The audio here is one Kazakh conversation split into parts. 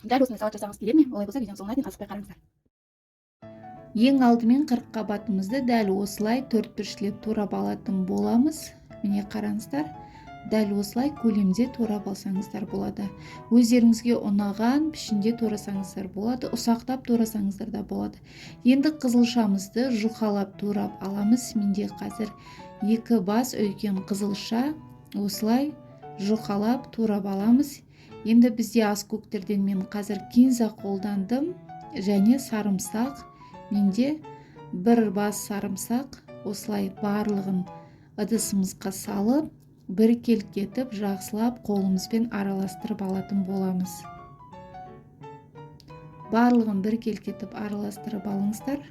Дәл осындай салат жасағыңыз келер ме? Олай болса видеоның соңына дейін асықпай қараңыздар. Ең алдымен қырыққабатымызды дәл осылай төртбұрышлеп турап алатын боламыз. Міне қараңыздар, дәл осылай көлемде турап алсаңыздар болады. Өздеріңізге ұнаған пішінде турасаңыздар болады, ұсақтап турасаңыздар да болады. Енді қызылшамызды жұқалап турап аламыз. Менде қазір 2 бас үлкен қызылша осылай жұқалап турап аламыз. Енді бізде аскөктерден мен қазір кинза қолдандым және сарымсақ. Менде 1 бас сарымсақ осылай барлығын ыдысымызға салып, бір келкетіп жақсылап қолымызбен араластырып алатын боламыз. Барлығын бір келкетіп араластырып алыңыздар.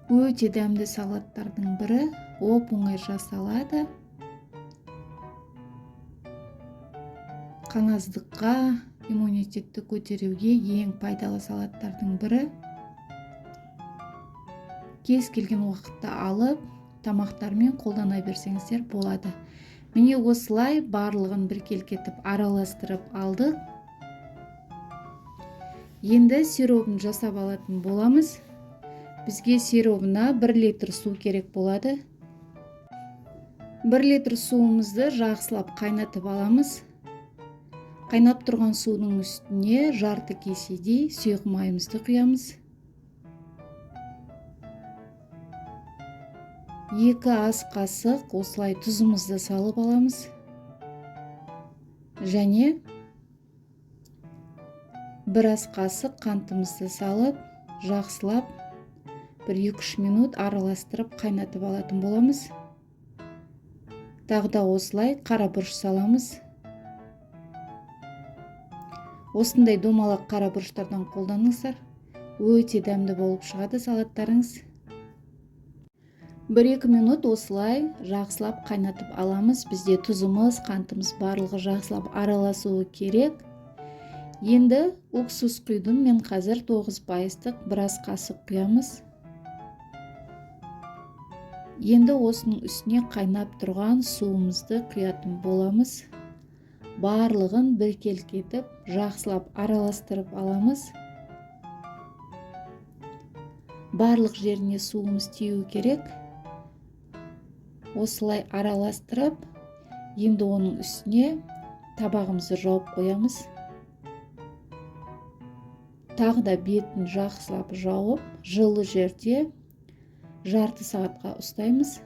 Өте дәмді салаттардың бірі, оп-оңай жасалады. Қаназдыққа, иммунитетті көтеруге ең пайдалы салаттардың бірі. Кез келген уақытта алып, тамақтармен қолдана берсеңіздер болады. Міне осылай барлығын бір келкетіп араластырып алдық. Енді сиробын жасап алатын боламыз. Бізге сиробына 1 литр су керек болады. 1 литр суымызды жақсылап қайнатып аламыз. Қайнап тұрған судың үстіне жарты кеседей сұйық майымызды құямыз. 2 ас қасық осылай тұзымызды салып аламыз. Және 1 ас қасық қантымызды салып, жақсылап 1-2 минут араластырып қайнатып алатын боламыз. Тағы да осылай қара бұрыш саламыз. Осындай домалақ қара бұрыштардан қолданыңыздар. Өте дәмді болып шығады салаттарыңыз. 1-2 минут осылай жақсылап қайнатып аламыз. Бізде тұзымыз, қантымыз барлығы жақсылап араласуы керек. Енді уксус құйдым. Мен қазір 9%-лық 1 ас қасық құямыз. Енді осының үстіне қайнап тұрған суымызды құятын боламыз. Барлығын бір келкетіп, жақсылап араластырып аламыз. Барлық жеріне суымыз тиюі керек. Осылай араластырып, енді оның үстіне табағымызды жауып қоямыз. Тағы да бетін жақсылап жауып, жылы жерде жарты сағатқа ұстаймыз.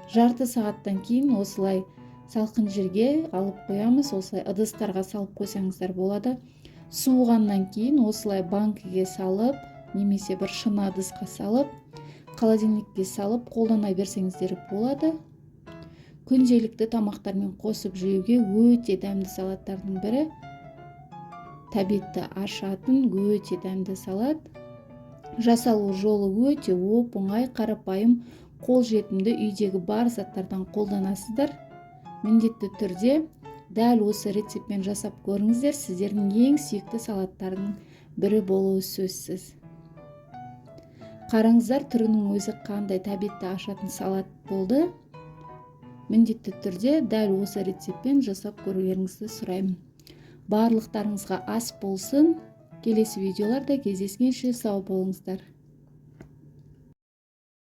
Жарты сағаттан кейін осылай салқын жерге алып қоямыз. Осылай ыдыстарға салып қойсаңыздар болады. Суығаннан кейін осылай банкіге салып, немесе бір шыны ыдысқа салып, холодильникке салып қолдана берсеңіздер болады. Күнделікті тамақтармен қосып жеуге өте дәмді салаттардың бірі. Тәбетті ашатын өте дәмді салат. Жасалу жолы өте оп-оңай, қарапайым, қолжетімді, үйдегі бар заттардан қолданасыздар. Міндетті түрде дәл осы рецептпен жасап көріңіздер. Сіздердің ең сүйікті салаттардың бірі болуы сөзсіз. Қараңыздар, түрінің өзі қандай тәбетті ашатын салат болды. Міндетті түрде дәл осы рецептпен жасап көрулеріңізді сұраймын. Барлықтарыңызға ас болсын. Келесі видеоларда кездескенше сау болыңыздар.